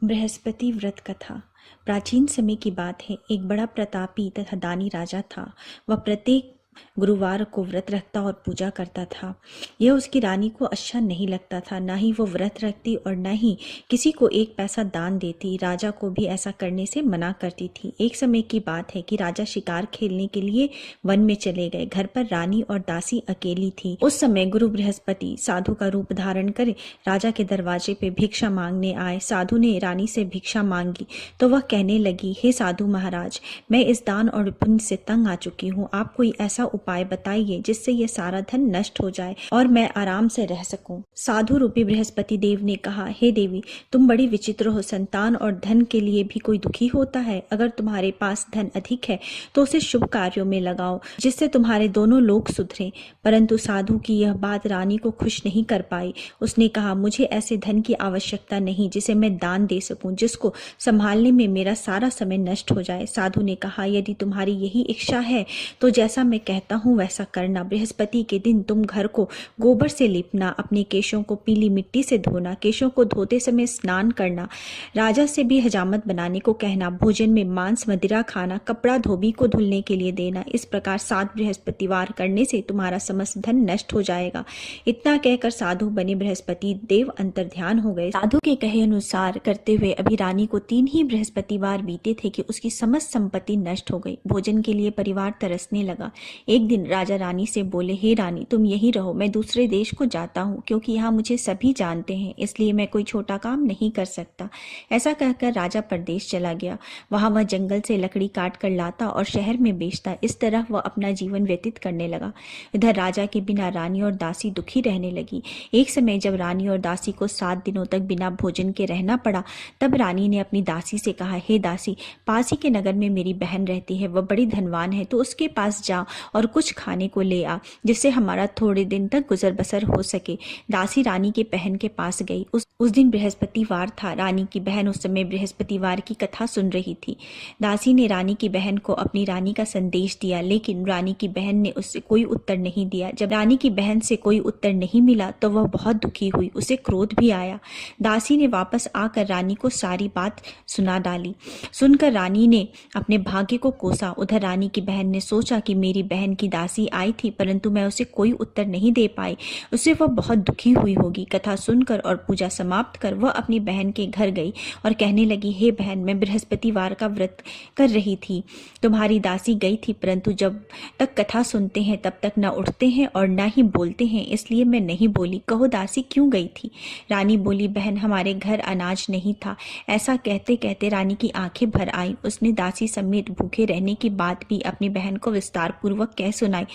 बृहस्पति व्रत कथा। प्राचीन समय की बात है। एक बड़ा प्रतापी तथा दानी राजा था। वह प्रत्येक गुरुवार को व्रत रखता और पूजा करता था। यह उसकी रानी को अच्छा नहीं लगता था। न ही वो व्रत रखती और न ही किसी को एक पैसा दान देती। राजा को भी ऐसा करने से मना करती थी। एक समय की बात है कि राजा शिकार खेलने के लिए वन में चले गए। घर पर रानी और दासी अकेली थी। उस समय गुरु बृहस्पति साधु का रूप धारण कर राजा के दरवाजे पे भिक्षा मांगने आए। साधु ने रानी से भिक्षा मांगी तो वह कहने लगी, हे साधु महाराज, मैं इस दान और पुण्य से तंग आ चुकी हूँ। आप कोई ऐसा उपाय बताइए जिससे ये सारा धन नष्ट हो जाए और मैं आराम से रह सकूं। साधु रूपी बृहस्पति देव ने कहा, हे देवी, तुम बड़ी विचित्र हो। संतान और धन के लिए भी कोई दुखी होता है। अगर तुम्हारे पास धन अधिक है तो उसे शुभ कार्यों में लगाओ जिससे तुम्हारे दोनों लोग सुधरे। परंतु साधु की यह बात रानी को खुश नहीं कर पाई। उसने कहा, मुझे ऐसे धन की आवश्यकता नहीं जिसे मैं दान दे सकूं, जिसको संभालने में मेरा सारा समय नष्ट हो जाए। साधु ने कहा, यदि तुम्हारी यही इच्छा है तो जैसा मैं कहता हूँ वैसा करना। बृहस्पति के दिन तुम घर को गोबर से लीपना, अपने केशों को पीली मिट्टी से धोना, केशों को धोते समय स्नान करना, राजा से भी हजामत बनाने को कहना, भोजन में मांस मदिरा खाना, कपड़ा धोबी को धुलने के लिए देना। इस प्रकार 7 बृहस्पतिवार करने से तुम्हारा समस्त धन नष्ट हो जाएगा। इतना कहकर साधु बने बृहस्पति देव अंतर्ध्यान हो गए। साधु के कहे अनुसार करते हुए अभी रानी को 3 ही बृहस्पतिवार बीते थे कि उसकी समस्त संपत्ति नष्ट हो गई। भोजन के लिए परिवार तरसने लगा। एक दिन राजा रानी से बोले, हे रानी, तुम यहीं रहो, मैं दूसरे देश को जाता हूँ, क्योंकि यहाँ मुझे सभी जानते हैं, इसलिए मैं कोई छोटा काम नहीं कर सकता। ऐसा कहकर राजा परदेश चला गया। वहां वह जंगल से लकड़ी काट कर लाता और शहर में बेचता। इस तरह वह अपना जीवन व्यतीत करने लगा। इधर राजा के बिना रानी और दासी दुखी रहने लगी। एक समय जब रानी और दासी को 7 दिनों तक बिना भोजन के रहना पड़ा, तब रानी ने अपनी दासी से कहा, हे दासी, पास ही के नगर में मेरी बहन रहती है, वह बड़ी धनवान है, तो उसके पास जा और कुछ खाने को ले आ, जिससे हमारा थोड़े दिन तक गुजर बसर हो सके। दासी रानी के बहन के पास गई। उस दिन बृहस्पतिवार था। रानी की बहन उस समय बृहस्पतिवार की कथा सुन रही थी। दासी ने रानी की बहन को अपनी रानी का संदेश दिया, लेकिन रानी की बहन ने उससे कोई उत्तर नहीं दिया। जब रानी की बहन से कोई उत्तर नहीं मिला तो वह बहुत दुखी हुई। उसे क्रोध भी आया। दासी ने वापस आकर रानी को सारी बात सुना डाली। सुनकर रानी ने अपने भाग्य को कोसा। उधर रानी की बहन ने सोचा कि मेरी बहन की दासी आई थी, परंतु मैं उसे कोई उत्तर नहीं दे पाई, उससे वह बहुत दुखी हुई होगी। कथा सुनकर और पूजा समाप्त कर वह अपनी बहन के घर गई और कहने लगी, हे बहन, मैं बृहस्पतिवार का व्रत कर रही थी। तुम्हारी दासी गई थी, परंतु जब तक कथा सुनते हैं तब तक न उठते हैं और न ही बोलते हैं, इसलिए मैं नहीं बोली। कहो दासी क्यों गई थी? रानी बोली, बहन, हमारे घर अनाज नहीं था। ऐसा कहते कहते रानी की आंखें भर आई। उसने दासी समेत भूखे रहने की बात भी अपनी बहन को विस्तार पूर्वक कह सुनाई।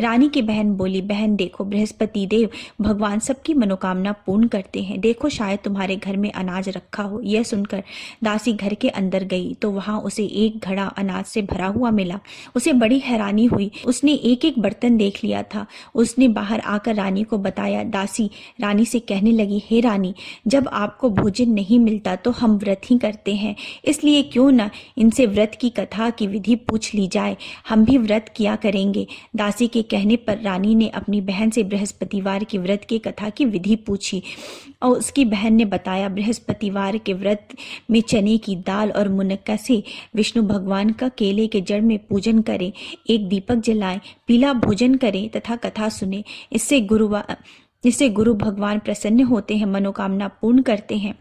रानी की बहन बोली, बहन देखो, बृहस्पति देव भगवान सबकी मनोकामना पूर्ण करते हैं। देखो, शायद तुम्हारे घर में अनाज रखा हो। यह सुनकर दासी घर के अंदर गई तो वहां उसे एक घड़ा अनाज से भरा हुआ मिला। उसे बड़ी हैरानी हुई। उसने एक एक बर्तन देख लिया था। उसने बाहर आकर रानी को बताया। दासी रानी से कहने लगी, हे रानी, जब आपको भोजन नहीं मिलता तो हम व्रत ही करते हैं, इसलिए क्यों न इनसे व्रत की कथा की विधि पूछ ली जाए, हम भी व्रत किया करेंगे। दासी के कहने पर रानी ने अपनी बहन से बृहस्पतिवार की व्रत की कथा की विधि पूछी और उसकी बहन ने बताया, बृहस्पतिवार के व्रत में चने की दाल और मुनक्का से विष्णु भगवान का केले के जड़ में पूजन करें, एक दीपक जलाएं, पीला भोजन करें तथा कथा सुने। इससे गुरु भगवान प्रसन्न होते हैं, मनोकामना पूर्ण करते हैं।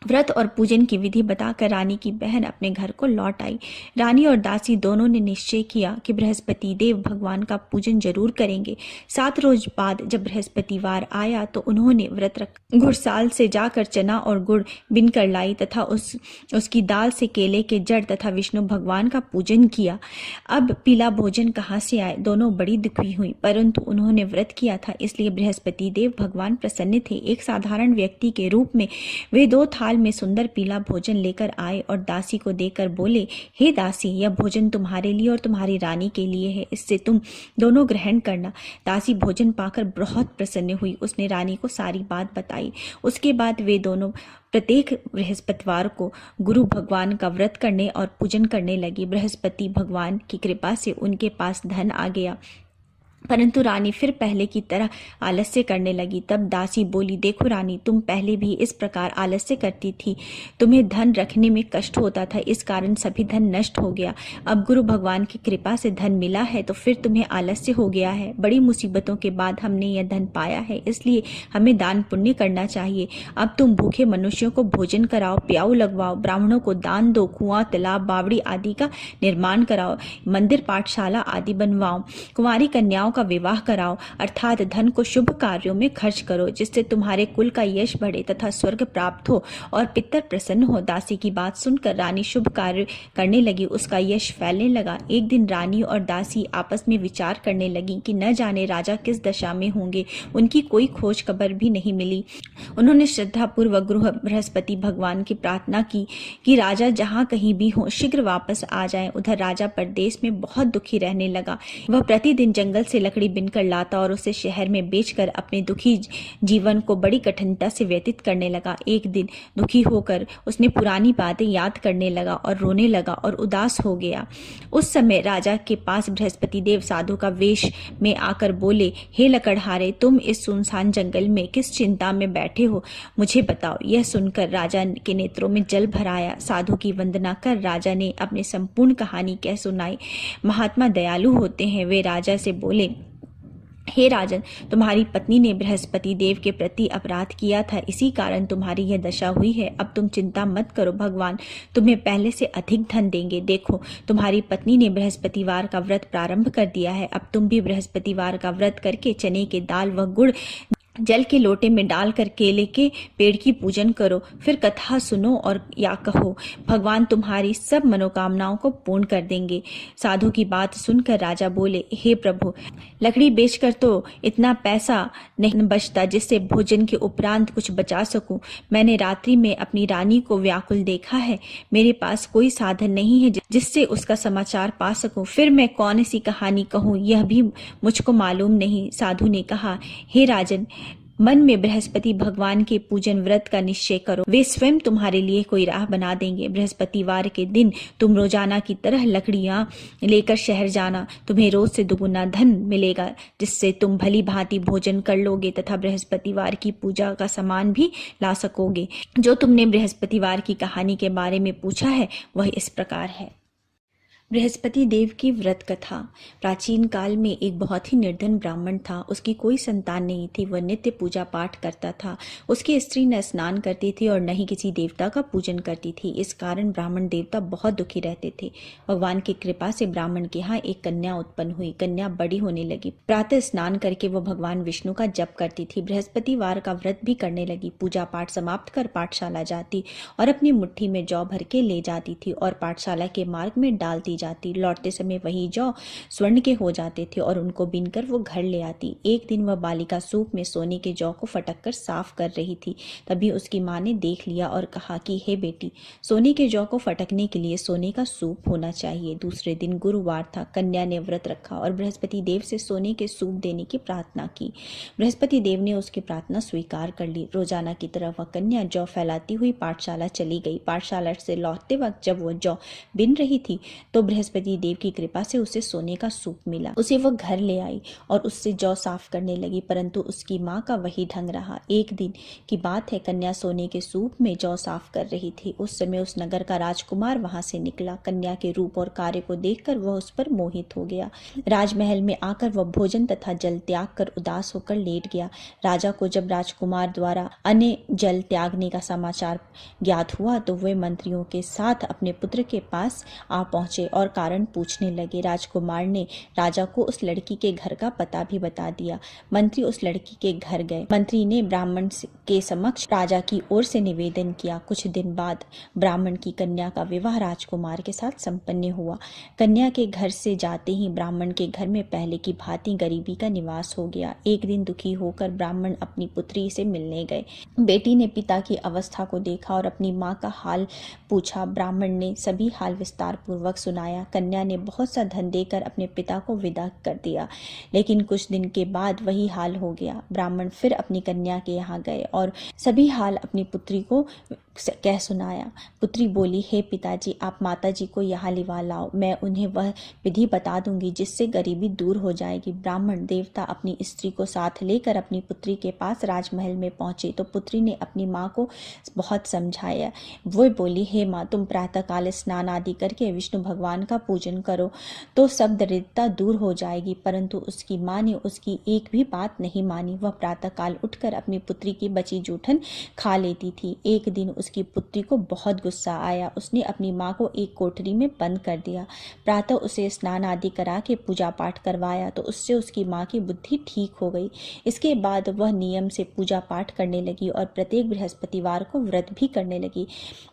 व्रत और पूजन की विधि बताकर रानी की बहन अपने घर को लौट आई। रानी और दासी दोनों ने निश्चय किया कि बृहस्पति देव भगवान का पूजन जरूर करेंगे। 7 रोज बाद जब बृहस्पतिवार आया तो उन्होंने व्रत रख घुड़साल से जाकर चना और गुड़ बिन कर लाई तथा उसकी दाल से केले के जड़ तथा विष्णु भगवान का पूजन किया। अब पीला भोजन कहाँ से आए? दोनों बड़ी दुखी हुई, परंतु उन्होंने व्रत किया था, इसलिए बृहस्पति देव भगवान प्रसन्न थे। एक साधारण व्यक्ति के रूप में वे 2 थाल में सुंदर पीला भोजन लेकर आए और दासी को देकर बोले, हे दासी, यह भोजन तुम्हारे लिए और तुम्हारी रानी के लिए है, इससे तुम दोनों ग्रहण करना। दासी भोजन पाकर बहुत प्रसन्न हुई। उसने रानी को सारी बात बताई। उसके बाद वे दोनों प्रत्येक बृहस्पतिवार को गुरु भगवान का व्रत करने और पूजन करने लगी। बृहस्पति भगवान की कृपा से उनके पास धन आ गया। परंतु रानी फिर पहले की तरह आलस्य करने लगी। तब दासी बोली, देखो रानी, तुम पहले भी इस प्रकार आलस्य करती थी। तुम्हें धन रखने में कष्ट होता था, इस कारण सभी धन नष्ट हो गया। अब गुरु भगवान की कृपा से धन मिला है तो फिर तुम्हें आलस्य हो गया है। बड़ी मुसीबतों के बाद हमने यह धन पाया है, इसलिए हमें दान पुण्य करना चाहिए। अब तुम भूखे मनुष्यों को भोजन कराओ, प्याऊ लगवाओ, ब्राह्मणों को दान दो, कुआं, तालाब, बावड़ी आदि का निर्माण कराओ, मंदिर, पाठशाला आदि बनवाओ, कुंवारी कन्याओं का विवाह कराओ, अर्थात धन को शुभ कार्यों में खर्च करो, जिससे तुम्हारे कुल का यश बढ़े तथा स्वर्ग प्राप्त हो और पितर प्रसन्न हो। दासी की बात सुनकर रानी शुभ कार्य करने लगी, उसका यश फैलने लगा। एक दिन रानी और दासी आपस में विचार करने लगी कि न जाने राजा किस दशा में होंगे, उनकी कोई खोज खबर भी नहीं मिली। उन्होंने श्रद्धापूर्वक गुरु बृहस्पति भगवान की प्रार्थना की कि राजा जहाँ कहीं भी हो शीघ्र वापस आ जाएं। उधर राजा परदेश में बहुत दुखी रहने लगा। वह प्रतिदिन जंगल से लकड़ी बिनकर लाता और उसे शहर में बेचकर अपने दुखी जीवन को बड़ी कठिनता से व्यतीत करने लगा। एक दिन दुखी होकर उसने पुरानी बातें याद करने लगा और रोने लगा और उदास हो गया। उस समय राजा के पास बृहस्पति देव साधु का वेश में आकर बोले, हे लकड़हारे, तुम इस सुनसान जंगल में किस चिंता में बैठे हो, मुझे बताओ। यह सुनकर राजा के नेत्रों में जल भर आया। साधु की वंदना कर राजा ने अपनी संपूर्ण कहानी कह सुनाई। महात्मा दयालु होते हैं। वे राजा से बोले, हे राजन, तुम्हारी पत्नी ने बृहस्पति देव के प्रति अपराध किया था, इसी कारण तुम्हारी यह दशा हुई है। अब तुम चिंता मत करो, भगवान तुम्हें पहले से अधिक धन देंगे। देखो, तुम्हारी पत्नी ने बृहस्पतिवार का व्रत प्रारंभ कर दिया है। अब तुम भी बृहस्पतिवार का व्रत करके चने के दाल व गुड़ जल के लोटे में डालकर केले के पेड़ की पूजन करो, फिर कथा सुनो और या कहो, भगवान तुम्हारी सब मनोकामनाओं को पूर्ण कर देंगे। साधु की बात सुनकर राजा बोले, हे प्रभु, लकड़ी बेचकर तो इतना पैसा नहीं बचता जिससे भोजन के उपरांत कुछ बचा सकूं। मैंने रात्रि में अपनी रानी को व्याकुल देखा है। मेरे पास कोई साधन नहीं है जिससे उसका समाचार पा सकूं। फिर मैं कौन सी कहानी कहूं, यह भी मुझको मालूम नहीं। साधु ने कहा, हे राजन, मन में बृहस्पति भगवान के पूजन व्रत का निश्चय करो, वे स्वयं तुम्हारे लिए कोई राह बना देंगे। बृहस्पतिवार के दिन तुम रोजाना की तरह लकड़ियां लेकर शहर जाना। तुम्हें रोज से दुगुना धन मिलेगा, जिससे तुम भली भांति भोजन कर लोगे तथा बृहस्पतिवार की पूजा का सामान भी ला सकोगे। जो तुमने बृहस्पतिवार की कहानी के बारे में पूछा है वह इस प्रकार है। बृहस्पति देव की व्रत कथा। प्राचीन काल में एक बहुत ही निर्धन ब्राह्मण था। उसकी कोई संतान नहीं थी। वह नित्य पूजा पाठ करता था। उसकी स्त्री न स्नान करती थी और न ही किसी देवता का पूजन करती थी। इस कारण ब्राह्मण देवता बहुत दुखी रहते थे। भगवान की कृपा से ब्राह्मण के यहाँ एक कन्या उत्पन्न हुई। कन्या बड़ी होने लगी। प्रातः स्नान करके वह भगवान विष्णु का जप करती थी। बृहस्पतिवार का व्रत भी करने लगी। पूजा पाठ समाप्त कर पाठशाला जाती और अपनी मुट्ठी में जौ भर के ले जाती थी और पाठशाला के मार्ग में डालती जाती। लौटते समय वही जौ स्वर्ण के हो जाते थे और उनको बीनकर वो घर ले आती। एक दिन वह बालिका सूप में सोने के जौ को फटक कर साफ कर रही थी। तभी उसकी माँ ने देख लिया और कहा कि हे बेटी, सोने के जौ को फटकने के लिए सोने का सूप होना चाहिए। दूसरे दिन गुरुवार था। कन्या ने व्रत रखा और बृहस्पति देव से सोने के सूप देने की प्रार्थना की। बृहस्पति देव ने उसकी प्रार्थना स्वीकार कर ली। रोजाना की तरह वह कन्या जौ फैलाती हुई पाठशाला चली गई। पाठशाला से लौटते वक्त जब वह जौ बिन रही थी तो बृहस्पति देव की कृपा से उसे सोने का सूप मिला। उसे वह घर ले आई और उससे जौ साफ करने लगी, परंतु उसकी माँ का वही ढंग रहा। एक दिन की बात है, कन्या सोने के सूप में जौ साफ कर रही थी। उस समय उस नगर का राजकुमार वहां से निकला। कन्या के रूप और कार्य को देखकर वह उस पर मोहित हो गया। राजमहल में आकर वह भोजन तथा जल त्याग कर उदास होकर लेट गया। राजा को जब राजकुमार द्वारा अन्य जल त्यागने का समाचार ज्ञात हुआ तो वे मंत्रियों के साथ अपने पुत्र के पास आ पहुंचे और कारण पूछने लगे। राजकुमार ने राजा को उस लड़की के घर का पता भी बता दिया। मंत्री उस लड़की के घर गए। मंत्री ने ब्राह्मण के समक्ष राजा की ओर से निवेदन किया। कुछ दिन बाद ब्राह्मण की कन्या का विवाह राजकुमार के साथ संपन्न हुआ। कन्या के घर से जाते ही ब्राह्मण के घर में पहले की भांति गरीबी का निवास हो गया। एक दिन दुखी होकर ब्राह्मण अपनी पुत्री से मिलने गए। बेटी ने पिता की अवस्था को देखा और अपनी माँ का हाल पूछा। ब्राह्मण ने सभी हाल विस्तार पूर्वक सुनाया। कन्या ने बहुत सा धन देकर अपने पिता को विदा कर दिया, लेकिन कुछ दिन के बाद वही हाल हो गया। ब्राह्मण फिर अपनी कन्या के यहाँ गए और सभी हाल अपनी पुत्री को कह सुनाया। पुत्री बोली, हे पिताजी, आप माता जी को यहाँ लिवा लाओ, मैं उन्हें वह विधि बता दूंगी जिससे गरीबी दूर हो जाएगी। ब्राह्मण देवता अपनी स्त्री को साथ लेकर अपनी पुत्री के पास राजमहल में पहुंचे तो पुत्री ने अपनी माँ को बहुत समझाया। वो बोली, हे माँ, तुम प्रातःकाल स्नान आदि करके विष्णु भगवान का पूजन करो तो सब दरिद्रता दूर हो जाएगी। परंतु उसकी माँ ने उसकी एक भी बात नहीं मानी। वह प्रातःकाल उठकर अपनी पुत्री की बची जूठन खा लेती थी। एक दिन उसकी पुत्री को बहुत गुस्सा आया। उसने अपनी माँ को एक कोठरी में बंद कर दिया। प्रातः उसे स्नान आदि करा के पूजा पाठ करवाया तो उससे उसकी माँ की बुद्धि ठीक हो गई। इसके बाद वह नियम से पूजा पाठ करने लगी और प्रत्येक बृहस्पतिवार को व्रत भी करने लगी।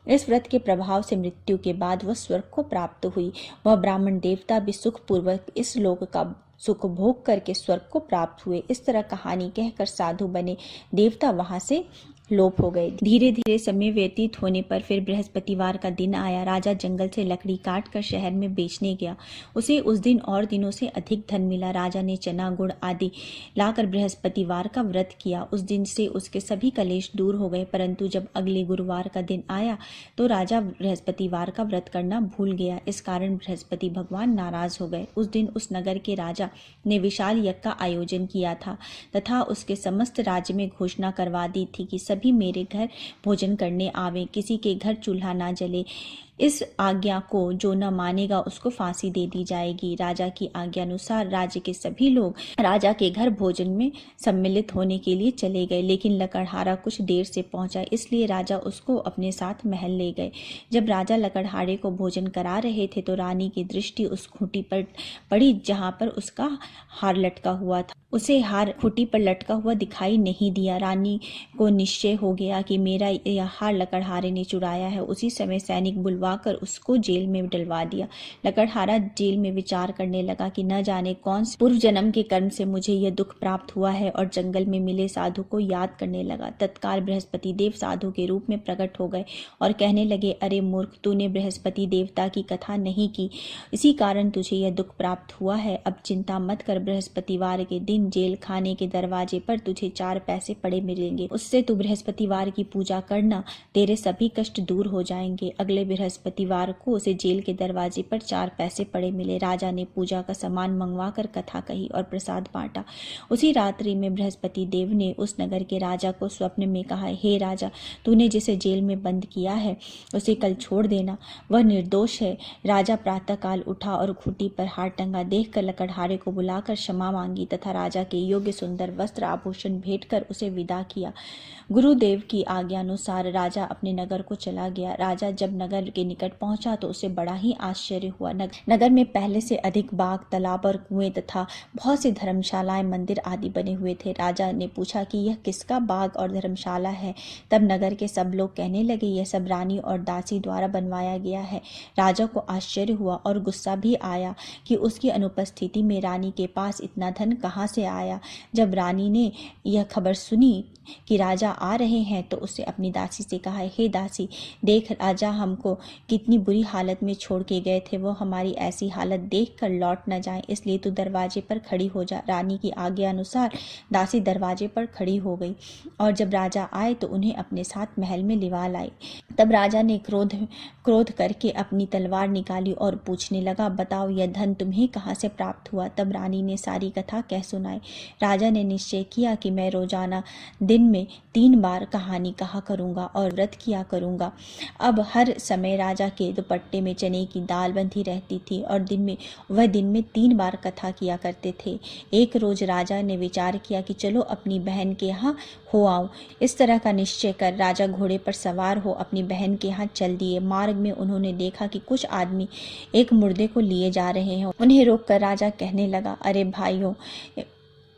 इस व्रत के प्रभाव से मृत्यु के बाद वह स्वर्ग को प्राप्त हुई। वह ब्राह्मण देवता भी सुखपूर्वक इस लोक का सुख भोग करके स्वर्ग को प्राप्त हुए। इस तरह कहानी कहकर साधु बने देवता वहां से लोप हो गए। धीरे धीरे समय व्यतीत होने पर फिर बृहस्पतिवार का दिन आया। राजा जंगल से लकड़ी काट कर शहर में बेचने गया। उसे उस दिन और दिनों से अधिक धन मिला। राजा ने चना गुड़ आदि लाकर बृहस्पतिवार का व्रत किया। उस दिन से उसके सभी कलेश दूर हो गए। परंतु जब अगले गुरुवार का दिन आया तो राजा बृहस्पतिवार का व्रत करना भूल गया। इस कारण बृहस्पति भगवान नाराज हो गए। उस दिन उस नगर के राजा ने विशाल यज्ञ का आयोजन किया था तथा उसके समस्त राज्य में घोषणा करवा दी थी कि सभी मेरे घर भोजन करने आवे, किसी के घर चूल्हा ना जले। इस आज्ञा को जो न मानेगा उसको फांसी दे दी जाएगी। राजा की आज्ञा अनुसार राज्य के सभी लोग राजा के घर भोजन में सम्मिलित होने के लिए चले गए, लेकिन लकड़हारा कुछ देर से पहुंचा, इसलिए राजा उसको अपने साथ महल ले गए। जब राजा लकड़हारे को भोजन करा रहे थे तो रानी की दृष्टि उस खूंटी पर पड़ी जहां पर उसका हार लटका हुआ था। उसे हार खूंटी पर लटका हुआ दिखाई नहीं दिया। रानी को निश्चय हो गया कि मेरा यह हार लकड़हारे ने चुराया है। उसी समय सैनिक बुलवाकर उसको जेल में डलवा दिया। लकड़हारा जेल में विचार करने लगा कि न जाने कौन से पूर्व जन्म के कर्म से मुझे यह दुख प्राप्त हुआ है, और जंगल में मिले साधु को याद करने लगा। तत्काल बृहस्पति देव साधु के रूप में प्रकट हो गए और कहने लगे, अरे मूर्ख, तूने बृहस्पति देवता की कथा नहीं की, इसी कारण तुझे यह दुख प्राप्त हुआ है। अब चिंता मत कर, बृहस्पतिवार के दिन जेल खाने के दरवाजे पर तुझे 4 पैसे पड़े मिलेंगे। उससे तू बृहस्पतिवार की पूजा करना, तेरे सभी कष्ट दूर हो जाएंगे। अगले बृहस्पतिवार को उसे जेल के दरवाजे पर 4 पैसे पड़े मिले। राजा ने पूजा का सामान मंगवा कर कथा कही और प्रसाद बांटा। उसी रात्रि में बृहस्पति देव ने उस नगर के राजा को स्वप्न में कहा, हे राजा, तूने जिसे जेल में बंद किया है उसे कल छोड़ देना, वह निर्दोष है। राजा प्रातःकाल उठा और खूंटी पर हार टंगा देखकर लकड़हारे को बुलाकर क्षमा मांगी तथा राजा के योग्य सुंदर वस्त्र आभूषण भेंट कर उसे विदा किया। गुरुदेव की आज्ञा अनुसार राजा अपने नगर को चला गया। राजा जब नगर के निकट पहुंचा तो उसे बड़ा ही आश्चर्य हुआ। नगर में पहले से अधिक बाग, तालाब और कुएं तथा बहुत सी धर्मशालाएं, मंदिर आदि बने हुए थे। राजा ने पूछा कि यह किसका बाग और धर्मशाला है। तब नगर के सब लोग कहने लगे, यह सब रानी और दासी द्वारा बनवाया गया है। राजा को आश्चर्य हुआ और गुस्सा भी आया कि उसकी अनुपस्थिति में रानी के पास इतना धन कहाँ से आया। जब रानी ने यह खबर सुनी कि राजा आ रहे हैं तो उसने अपनी दासी से कहा, हे दासी, देख राजा हमको कितनी बुरी हालत में छोड़ के गए थे, वो हमारी ऐसी हालत देखकर लौट न जाए, इसलिए तू दरवाजे पर खड़ी हो जा। रानी की आज्ञा अनुसार दासी दरवाजे पर खड़ी हो गई और जब राजा आए तो उन्हें अपने साथ महल में लिवा लाई। तब राजा ने क्रोध करके अपनी तलवार निकाली और पूछने लगा, बताओ यह धन तुम्हें कहाँ से प्राप्त हुआ। तब रानी ने सारी कथा कह सुनाई। राजा ने निश्चय किया कि मैं रोजाना दिन में 3 बार कहानी कहा करूंगा और व्रत किया करूंगा। अब हर समय राजा के दुपट्टे में चने की दाल बंधी रहती थी और दिन में 3 बार कथा किया करते थे। एक रोज राजा ने विचार किया कि चलो अपनी बहन के यहाँ हो आओ। इस तरह का निश्चय कर राजा घोड़े पर सवार हो अपनी बहन के यहाँ चल दिए। मार्ग में उन्होंने देखा कि कुछ आदमी एक मुर्दे को लिए जा रहे हैं। उन्हें रोककर राजा कहने लगा, अरे भाइयों,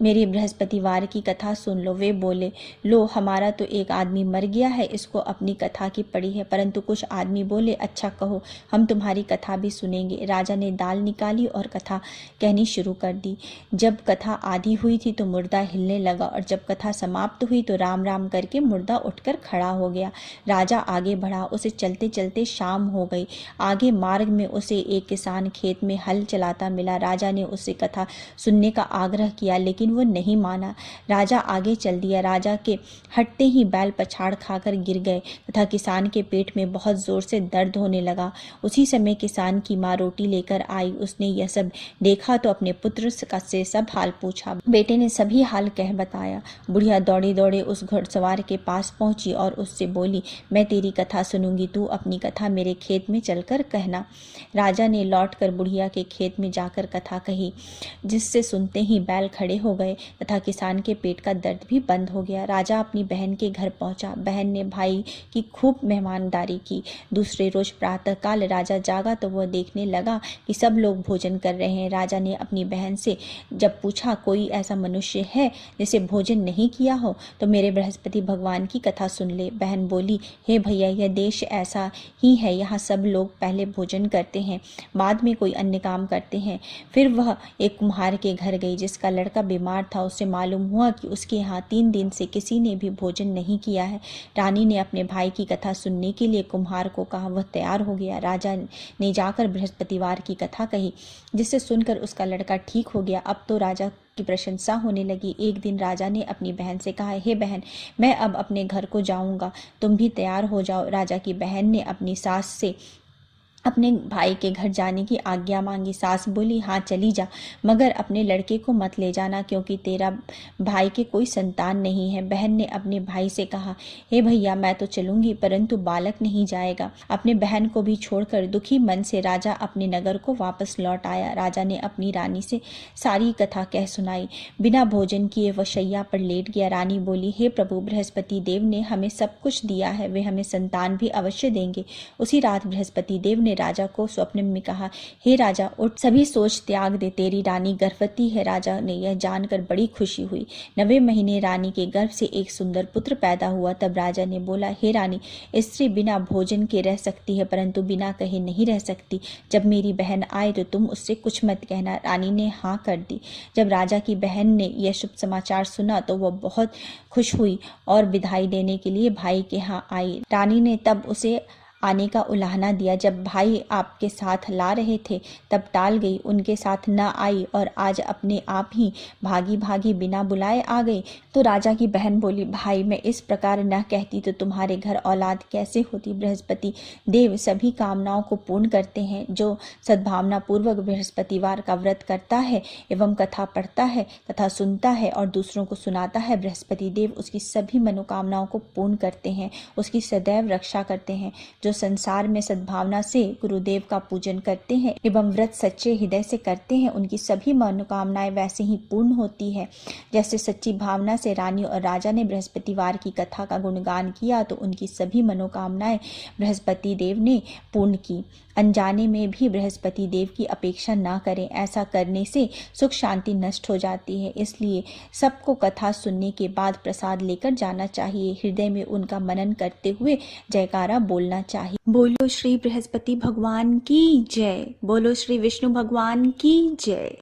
मेरी बृहस्पतिवार की कथा सुन लो। वे बोले, लो, हमारा तो एक आदमी मर गया है, इसको अपनी कथा की पड़ी है। परंतु कुछ आदमी बोले, अच्छा कहो, हम तुम्हारी कथा भी सुनेंगे। राजा ने दाल निकाली और कथा कहनी शुरू कर दी। जब कथा आधी हुई थी तो मुर्दा हिलने लगा और जब कथा समाप्त हुई तो राम राम करके मुर्दा उठकर खड़ा हो गया। राजा आगे बढ़ा। उसे चलते चलते शाम हो गई। आगे मार्ग में उसे एक किसान खेत में हल चलाता मिला। राजा ने उससे कथा सुनने का आग्रह किया, लेकिन लेकिन वो नहीं माना। राजा आगे चल दिया। राजा के हटते ही बैल पछाड़ खाकर गिर गए तथा किसान के पेट में बहुत जोर से दर्द होने लगा। उसी समय किसान की माँ रोटी लेकर आई। उसने यह सब देखा तो अपने पुत्र से सब हाल पूछा। बेटे ने सभी हाल कह बताया। बुढ़िया दौड़े दौड़े उस घुड़सवार के पास पहुंची और उससे बोली, मैं तेरी कथा सुनूंगी, तू अपनी कथा मेरे खेत में चलकर कहना। राजा ने लौटकर बुढ़िया के खेत में जाकर कथा कही, जिससे सुनते ही बैल खड़े हो गए तथा किसान के पेट का दर्द भी बंद हो गया। राजा अपनी बहन के घर पहुंचा। बहन ने भाई की खूब मेहमानदारी की। दूसरे रोज प्रातःकाल राजा जागा तो वह देखने लगा कि सब लोग भोजन कर रहे हैं। राजा ने अपनी बहन से जब पूछा, कोई ऐसा मनुष्य है जिसे भोजन नहीं किया हो तो मेरे बृहस्पति भगवान की कथा सुन ले। बहन बोली, हे भैया, यह देश ऐसा ही है, यहाँ सब लोग पहले भोजन करते हैं, बाद में कोई अन्य काम करते हैं। फिर वह एक कुम्हार के घर गई जिसका लड़का बीमार था। उससे मालूम हुआ कि उसके यहाँ 3 दिन से किसी ने भी भोजन नहीं किया है। रानी ने अपने भाई की कथा सुनने के लिए कुम्हार को कहा। वह तैयार हो गया। राजा ने जाकर बृहस्पतिवार की कथा कही, जिससे सुनकर उसका लड़का ठीक हो गया। अब तो राजा की प्रशंसा होने लगी। एक दिन राजा ने अपनी बहन से कहा, हे बहन, मैं अब अपने घर को जाऊंगा, तुम भी तैयार हो जाओ। राजा की बहन ने अपनी सास से अपने भाई के घर जाने की आज्ञा मांगी। सास बोली, हाँ चली जा, मगर अपने लड़के को मत ले जाना, क्योंकि तेरा भाई के कोई संतान नहीं है। बहन ने अपने भाई से कहा, हे भैया, मैं तो चलूंगी, परंतु बालक नहीं जाएगा। अपने बहन को भी छोड़कर दुखी मन से राजा अपने नगर को वापस लौट आया। राजा ने अपनी रानी से सारी कथा कह सुनाई। बिना भोजन किए वह शैया पर लेट गया। रानी बोली, हे प्रभु, बृहस्पति देव ने हमें सब कुछ दिया है, वे हमें संतान भी अवश्य देंगे। उसी रात बृहस्पति देव ने राजा को स्वप्न में कहा, हे राजा, उठ, सभी सोच त्याग दे, तेरी रानी गर्भवती है। राजा ने यह जानकर बड़ी खुशी हुई। 9वें महीने रानी के गर्भ से एक सुंदर पुत्र पैदा हुआ। तब राजा ने बोला, हे रानी, स्त्री बिना भोजन के रह सकती है, परंतु बिना कहे नहीं रह सकती। जब मेरी बहन आए तो तुम उससे कुछ मत कहना। रानी ने हाँ कर दी। जब राजा की बहन ने यह शुभ समाचार सुना तो वह बहुत खुश हुई और विदाई देने के लिए भाई के यहाँ आई। रानी ने तब उसे आने का उलाहना दिया। जब भाई आपके साथ ला रहे थे तब टाल गई, उनके साथ न आई और आज अपने आप ही भागी भागी बिना बुलाए आ गई। तो राजा की बहन बोली, भाई, मैं इस प्रकार न कहती तो तुम्हारे घर औलाद कैसे होती। बृहस्पति देव सभी कामनाओं को पूर्ण करते हैं। जो सद्भावना पूर्वक बृहस्पतिवार का व्रत करता है एवं कथा पढ़ता है तथा सुनता है और दूसरों को सुनाता है, बृहस्पति देव उसकी सभी मनोकामनाओं को पूर्ण करते हैं, उसकी सदैव रक्षा करते हैं। जो संसार में सद्भावना से गुरुदेव का पूजन करते हैं एवं व्रत सच्चे हृदय से करते हैं, उनकी सभी मनोकामनाएं वैसे ही पूर्ण होती है। जैसे सच्ची भावना से रानी और राजा ने बृहस्पतिवार की कथा का गुणगान किया तो उनकी सभी मनोकामनाएं बृहस्पति देव ने पूर्ण की। अनजाने में भी बृहस्पति देव की अपेक्षा ना करें, ऐसा करने से सुख शांति नष्ट हो जाती है। इसलिए सबको कथा सुनने के बाद प्रसाद लेकर जाना चाहिए। हृदय में उनका मनन करते हुए जयकारा बोलना चाहिए। बोलो श्री बृहस्पति भगवान की जय। बोलो श्री विष्णु भगवान की जय।